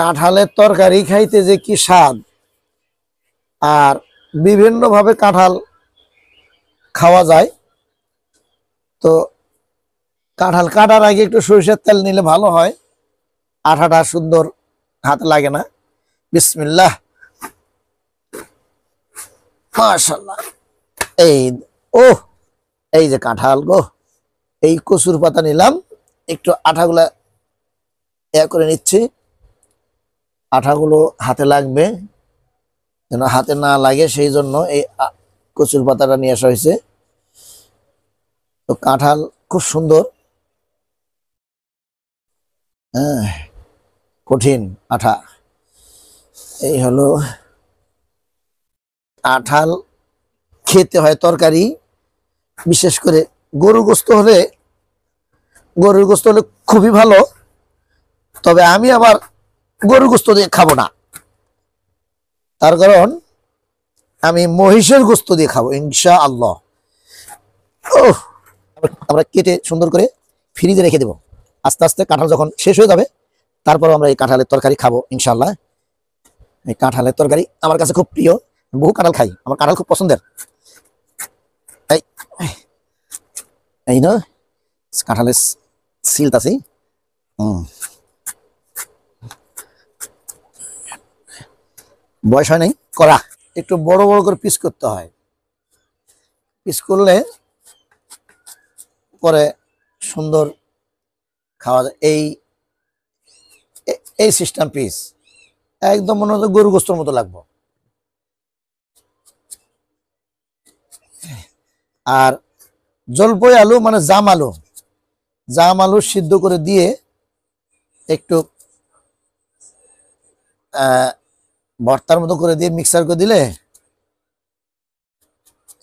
কাঁঠালের তরকারি খাইতে যে কি স্বাদ, আর বিভিন্ন ভাবে কাঁঠাল খাওয়া যায়। তো কাঁঠাল কাটার আগে একটু সরিষার তেল নিলে ভালো হয়, আঠাটা সুন্দর হাতে লাগে না। বিসমিল্লাহ, মাশাআল্লাহ। এই ও, এই যে কাঁঠাল গো, এই কচুর পাতা নিলাম, একটু আঠাগুলা করে নিচ্ছি। আঠাগুলো হাতে লাগবে, যেন হাতে না লাগে সেই জন্য এই কচুর পাতাটা নিয়ে আসা হয়েছে। তো কাঁঠাল খুব সুন্দর, হ্যাঁ, কঠিন আঠা। এই হলো কাঁঠাল, খেতে হয় তরকারি, বিশেষ করে গরুর গোস্ত হলে খুবই ভালো। তবে আমি আবার গরুর গোস্ত দিয়ে খাবো না, তার কারণ আমি মহিষের গোস্ত দিয়ে খাবো ইনশাআল্লাহ। আমরা কেটে সুন্দর করে ফ্রিজে রেখে দেবো, আস্তে আস্তে কাঁঠাল যখন শেষ হয়ে যাবে তারপর আমরা এই কাঁঠালের তরকারি খাবো ইনশাআল্লাহ। এই কাঁঠালের তরকারি আমার কাছে খুব প্রিয়, বহু কাঁঠাল খাই, আমার কাঁঠাল খুব পছন্দের। এই না কাঁঠালের সিলটা আছে, বয়স হয় নাই করা, একটু বড় বড় করে পিস করতে হয়। পিস করলে পরে সুন্দর খাওয়া যায়। এই সিস্টেম পিস একদম মনে হচ্ছে গরু গোস্তর মতো লাগবে। আর জলপই আলু মানে জাম আলু সিদ্ধ করে দিয়ে একটু ভর্তার মতো করে দিয়ে মিক্সার করে দিলে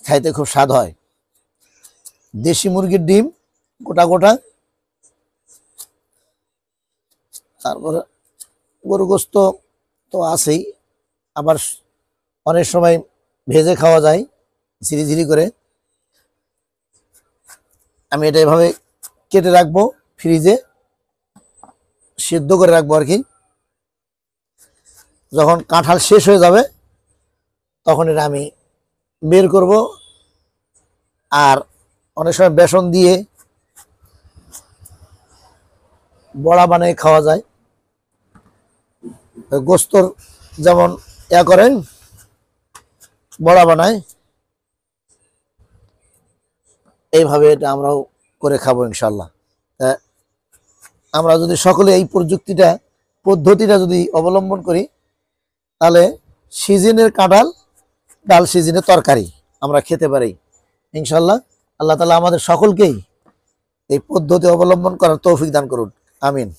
খাইতে খুব স্বাদ হয়। দেশি মুরগির ডিম গোটা গোটা, তারপরে গরু গোস্ত তো আছেই, আবার অনেক সময় ভেজে খাওয়া যায় ঝিরি ঝিরি করে। আমি এটা এভাবে কেটে রাখবো, ফ্রিজে সিদ্ধ করে রাখবো আর কি। যখন কাঁঠাল শেষ হয়ে যাবে তখন এটা আমি বের করব। আর অনেক সময় বেসন দিয়ে বড়া বানিয়ে খাওয়া যায়। গোস্তর যেমন করেন বড়া বানায়, এইভাবে এটা আমরাও করে খাবো ইনশাল্লাহ। আমরা যদি সকলে এই পদ্ধতিটা যদি অবলম্বন করি, তাহলে সিজনের কাঁঠাল, ডাল সিজনের তরকারি আমরা খেতে পারি ইনশাল্লাহ। আল্লাহ তাআলা আমাদের সকলকেই এই পদ্ধতি অবলম্বন করার তৌফিক দান করুন, আমিন।